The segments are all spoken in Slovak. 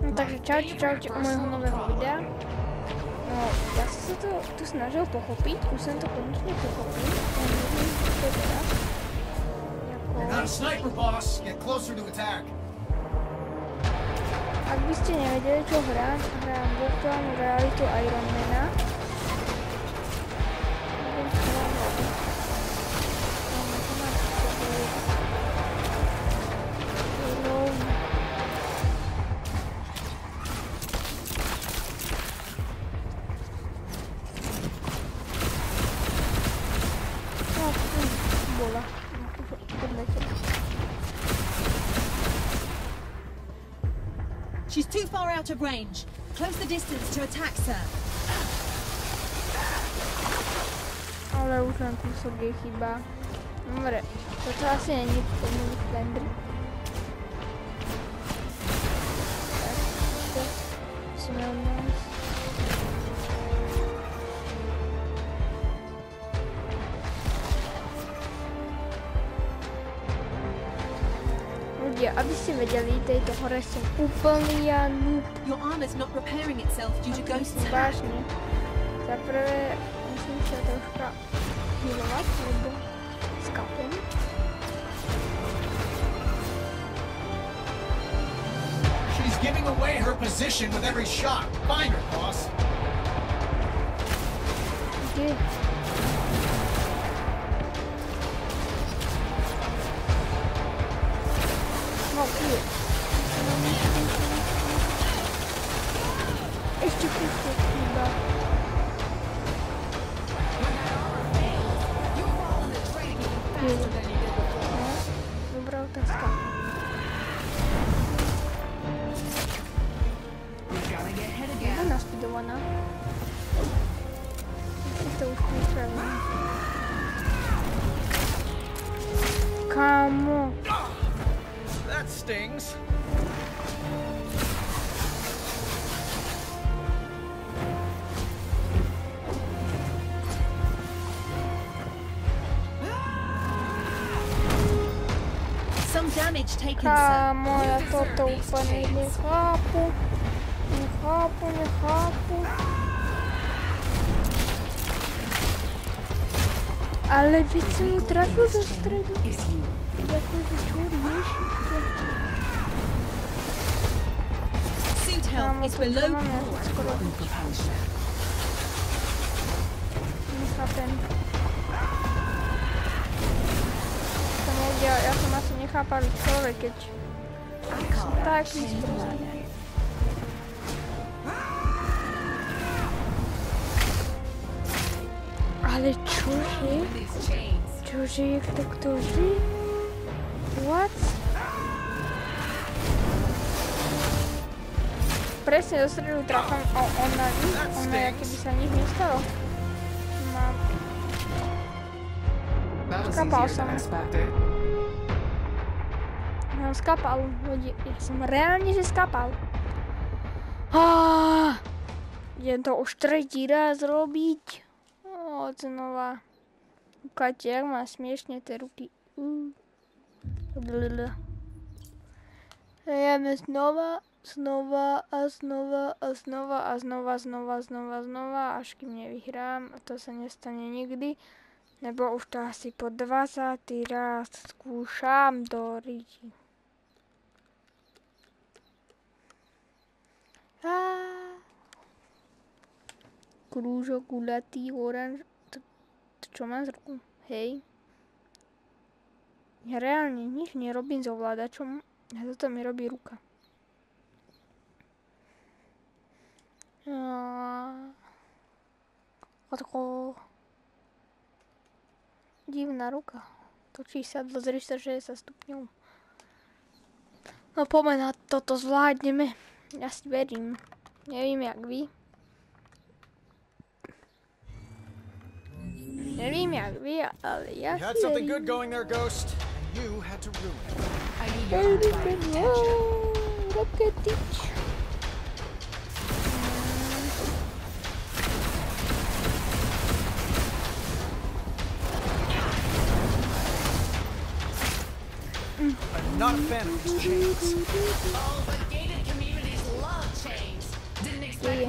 No takže čaute u môjho nového videa. No, ja som sa to tu snažil pochopiť, už som to konečne pochopil. Neviem, čo to je teraz. You're not a sniper, boss. Get closer to attack. Ak by ste nevedeli, čo hrám virtuálnu realitu Ironmana. Neviem, čo mám robiť. She's too far out of range. Close the distance to attack, sir. Ale už len kúsok je chyba. Dobre, toto asi není plný blender. Tak, ešte musíme odnájsť. Ľudia, aby ste vedeli, tejto hore som úplný noob. Your armor's not repairing itself due to ghosts. Vážne. Za prvé musím sa troška healovať, lebo skapem. She's giving away her position with every shot. Find her, boss. Kde? No, kde? Ešte kúsok chýba. Dobrá otázka. Je naspidovaná. Myslím to už pripravím. Kámo. That stings. Some damage taken, sir. Kámo, ja toto úplne nechápu. Nechápu. Ale vy som ju trafil do stredu. Akože čo riešiš? Suit health is below core. Nechápem. Ja som asi nechápal človek, keď som taký sprostý. Ale čože? Čože, jak to ktože? What? Presne do stredu trafám ona, keby sa nič nestalo. Mám... Skapal som. No, skapal. Ja som reálne, že skapal. Idem to už tretí raz robiť. Znova. Ukáďte, jak má smiešne tie ruky. Ideme znova, až kým nevyhrám. A to sa nestane nikdy. Nebo už to asi po 20. raz skúšam do riti. Krúžok, gulatý, oranž. To čo mám z ruku? Hej. Ja reálne nič nerobím s ovládačom. A toto mi robí ruka. Otko. Divná ruka. Točí sa do 360 stupňov. No poďme na toto zvládneme. Ja si verím. Neviem jak vy. Neviem jak vy, ale ja si verím. You had something good going there, Ghost. You had to ruin it. I need your help to find attention. Roketič. I'm not a fan of these chains. Oh, but gated communities love deje.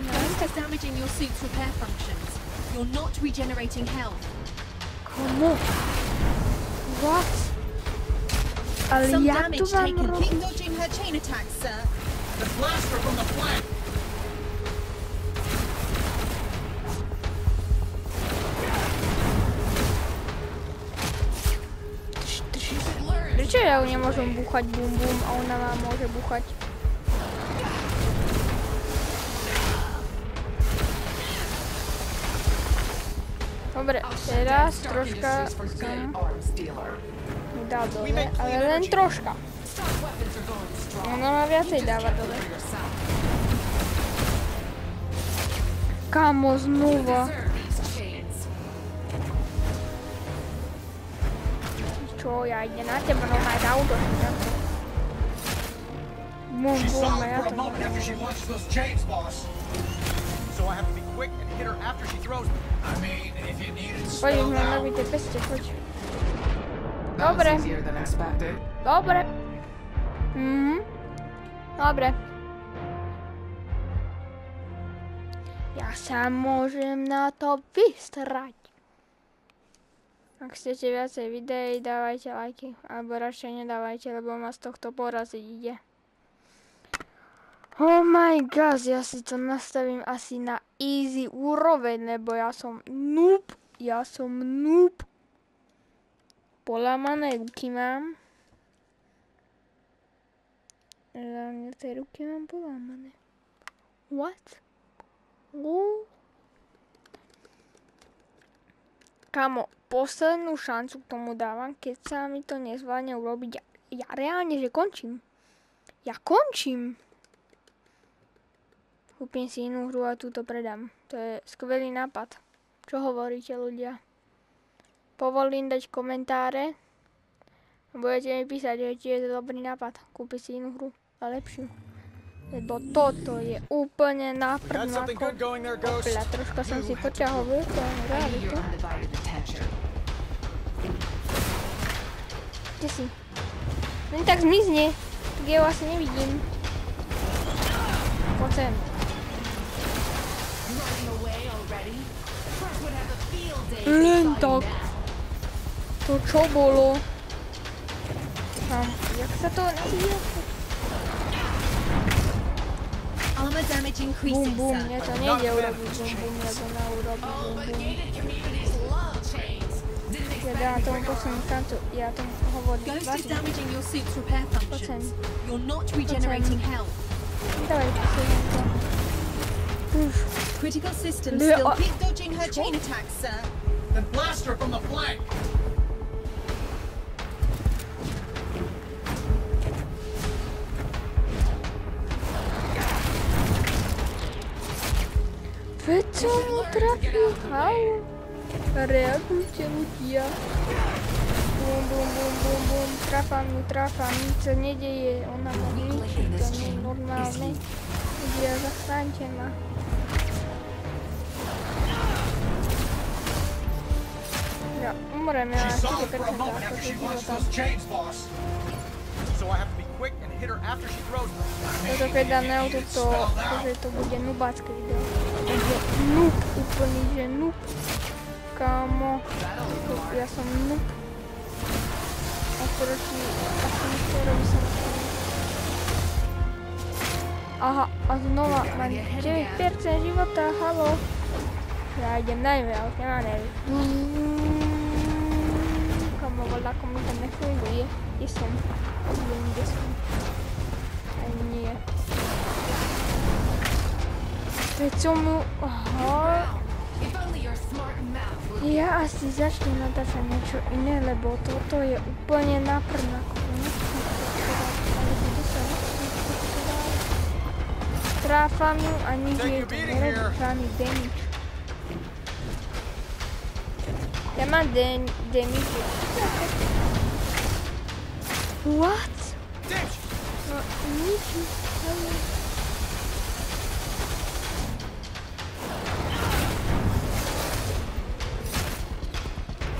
Ghost is damaging your suit's repair functions. You're not regenerating health. Komu? What? Ale Some jak to damage mám taken. robiť? Keep dodging her chain attacks, sir. The blaster from the flank! Prečo ja ju nemôžem búchať bum bum a ona ma môže búchať? Dobre, teraz troška som mu dal dole, ale len troška. Ona ma viacej dáva dole. Kamo, znova. Čo, ja ide na teba, no maj auto. Bum, She bum, solid a ja for to a moment after she launched those chains, boss. So I have to be quick and hit her after she throws them. I mean, if you needed Poď, spelled už mám out. nabité peste, poď. That was Dobre. easier than expected. Dobre. Dobre. Ja sa môžem na to vystrať. Ak chcete viacej videí, dávajte lajky. Alebo radšej nedávajte, lebo ma z tohto poraziť ide. Oh my god, ja si to nastavím asi na easy úroveň, lebo ja som noob. Ja som noob. Polamané ruky mám. Hlavne tie ruky mám polamané. What? Kamo, poslednú šancu k tomu dávam, keď sa mi to nezvládne urobiť. Ja reálne, že končím. Ja končím. Kúpim si inú hru a túto predám. To je skvelý nápad. Čo hovoríte, ľudia? Povolím dať komentáre. Budete mi písať, že či je to dobrý nápad. Kúpiť si inú hru a lepšiu. Lebo toto je úplne na Got something good prd. going there, Ghost. Opľa, troška som si poťahol veľko, I need realitu. your undivided attention. Kde si? Len tak zmizne. Tak ja ho asi nevidím. Poď sem. Running away already? First would have a field day Len deciding tak. that. To čo bolo? Jak sa to nazýva? Armor damage Bum increasing, bum, sir. mne to nejde urobiť bum bum, lebo na urobiť Oh, bum but bum. gated communities love chains. Didn't Ja expect dám me to tomu bring poslednú around. šancu, ja tomu hovorím. Ghost is Vážne. damaging your suit's repair functions. You're not regenerating health. Dávaj poslednú šancu. Uf, Critical systems Yeah, still I- keep dodging her chain attacks, sir. The blaster from the flank! veď som mu trafil, halo. Reagujte, ľudia. Bum bum bum bum bum, trafám, nič sa nedeje, ona ma ničí, to nie je normálne. Ľudia, zachráňte ma. Ja umrem, ja She mám solid for a 40% moment after she akože launched života. those chains, boss. So I have to be quick and hit her after she throws them. Toto keď dám na toto, akože to bude nubácké video. Takže noob, úplný, že noob. Kámo, ja som noob. Oproti, Asimisterovi som Aha, a znova mám 9% života, halo. Ja idem najmä, ale už nemám nervy. Kámo, voľa, ako mi to nefunguje. Kde som? Neviem, kde som. Ani nie. Veď som mu... Aha. If only your smart mouth would Ja asi začnem natáčať niečo iné, lebo toto je úplne na prnáku. Tráfam ju a nič jej to nerobí, žiadny damage. Ja mám damage. What? No nič.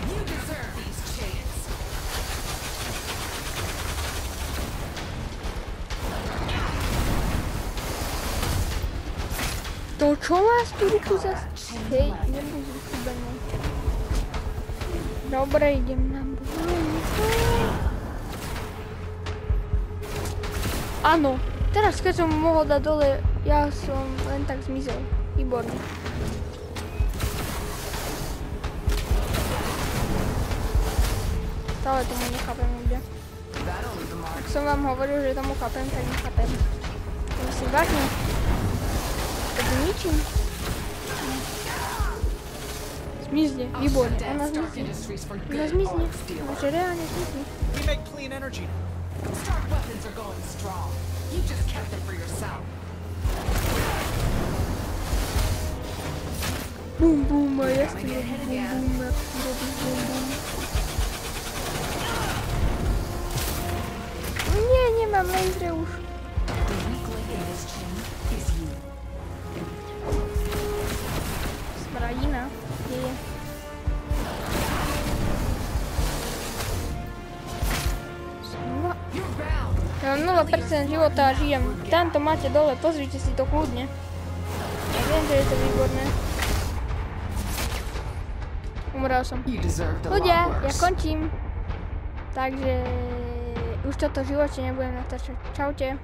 you deserve these chains. To čo máš tú ruku zase? Hej, nebuď zruchubený. Dobre, idem na bojnicu. Áno, teraz keď som mohol dať dole, ja som len tak zmizel. Výborný. Stále tomu nechápem ľudia. Ak som vám hovoril, že tomu chápem, tak nechápem. To myslím vážne. To by ničím. Zmizne, výborne. Ona zmizne. Ona zmizne. Ona že reálne zmizne. We make clean energy. Stark weapons are going strong. You just kept it for yourself. Bum, bum, a ja s tým robím bum, bum, bum, bum. Nie, nemám lasery už. The weak link in this chain is you. Smradina. Kde je? You're bound. Ja mám 0% života a žijem. Tam to máte dole, pozrite si to kľudne. Ja viem, že je to výborné. Umrel som. You deserved a Ľudia, lot ja worse. končím. Takže už toto v živote nebudem natáčať. Čaute.